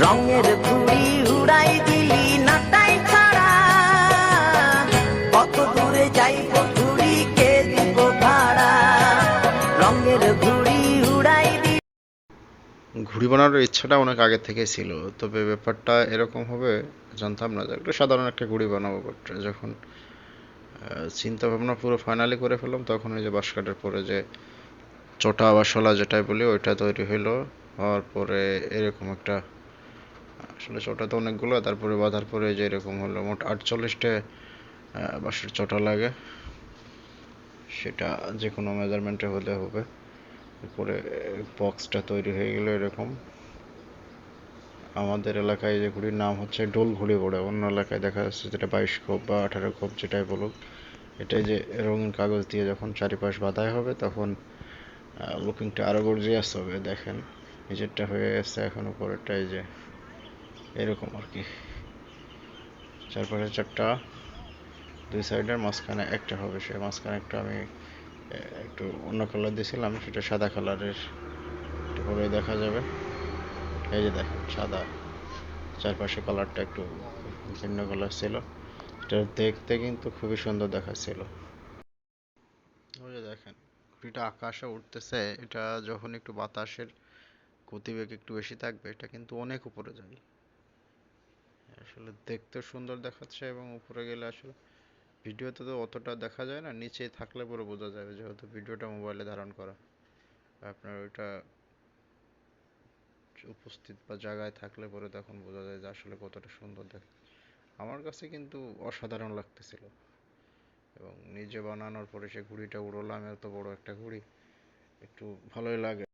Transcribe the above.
রঙের ঘুড়ি উড়াই দিলি নাটাই ছাড়া, কত দূরে যাইব ঘুড়ি কে দিব ভাড়া, রঙের ঘুড়ি উড়াই দিলি। ঘুড়ি বানানোর ইচ্ছাটা অনেক আগে থেকেই ছিল, তবে ব্যাপারটা এরকম হবে জানতাম না। যে একটা সাধারণ একটা ঘুড়ি বানাবো, বাট যখন চিন্তা ভাবনা পুরো ফাইনালি করে ফেললাম, তখন ওই যে বাঁশ কাঠের পরে যে চটা বা শলা যেটাই বলি ওইটা তৈরি হইলো। হওয়ার পরে এরকম একটা, আসলে চটা তো অনেকগুলো, তারপরে বাঁধার পরে যে এরকম হলো। মোট 48টে বাঁশের চটা লাগে, সেটা যে কোনো মেজারমেন্টে হলে হবে। এরপরে বক্সটা তৈরি হয়ে গেল এরকম। আমাদের এলাকায় যে ঘুড়ির নাম হচ্ছে ডোল ঘুড়ি বলে, অন্য এলাকায় দেখা যাচ্ছে যেটা 22 খোপ বা 18 খোপ যেটাই বলুক। এটাই যে রঙিন কাগজ দিয়ে যখন চারিপাশ বাঁধাই হবে, তখন লুকিংটা আরো গর্জিয়াস হবে। দেখেন নিচেরটা হয়ে গেছে, এখন উপরেরটা এই যে এরকম আর কি। চারপাশে চারটা, দুই সাইডের মাঝখানে একটা হবে। সে মাঝখানে একটা আমি একটু অন্য কালার দিয়েছিলাম, সেটা সাদা কালারের, একটু পরে দেখা যাবে। এই যে দেখেন সাদা, চারপাশে কালারটা একটু ভিন্ন কালার ছিল। এটা দেখতে কিন্তু খুবই সুন্দর দেখাচ্ছিল। ওই যে দেখেন ঘুড়িটা আকাশে উঠতেছে, এটা যখন একটু বাতাসের গতিবেগ একটু বেশি থাকবে, এটা কিন্তু অনেক উপরে যাবে। আসলে দেখতে সুন্দর দেখাচ্ছে, এবং উপরে গেলে আসলে ভিডিওতে তো অতটা দেখা যায় না, নিচে থাকলে পুরো বোঝা যাবে, যেহেতু ভিডিওটা মোবাইলে ধারণ করা। আপনার ওইটা উপস্থিত বা জায়গায় থাকলে পরে তখন বোঝা যায় যে আসলে কতটা সুন্দর দেখে। আমার কাছে কিন্তু অসাধারণ লাগতেছিল, এবং নিজে বানানোর পরে সে ঘুড়িটা উড়লাম, এত বড় একটা ঘুড়ি, একটু ভালোই লাগে।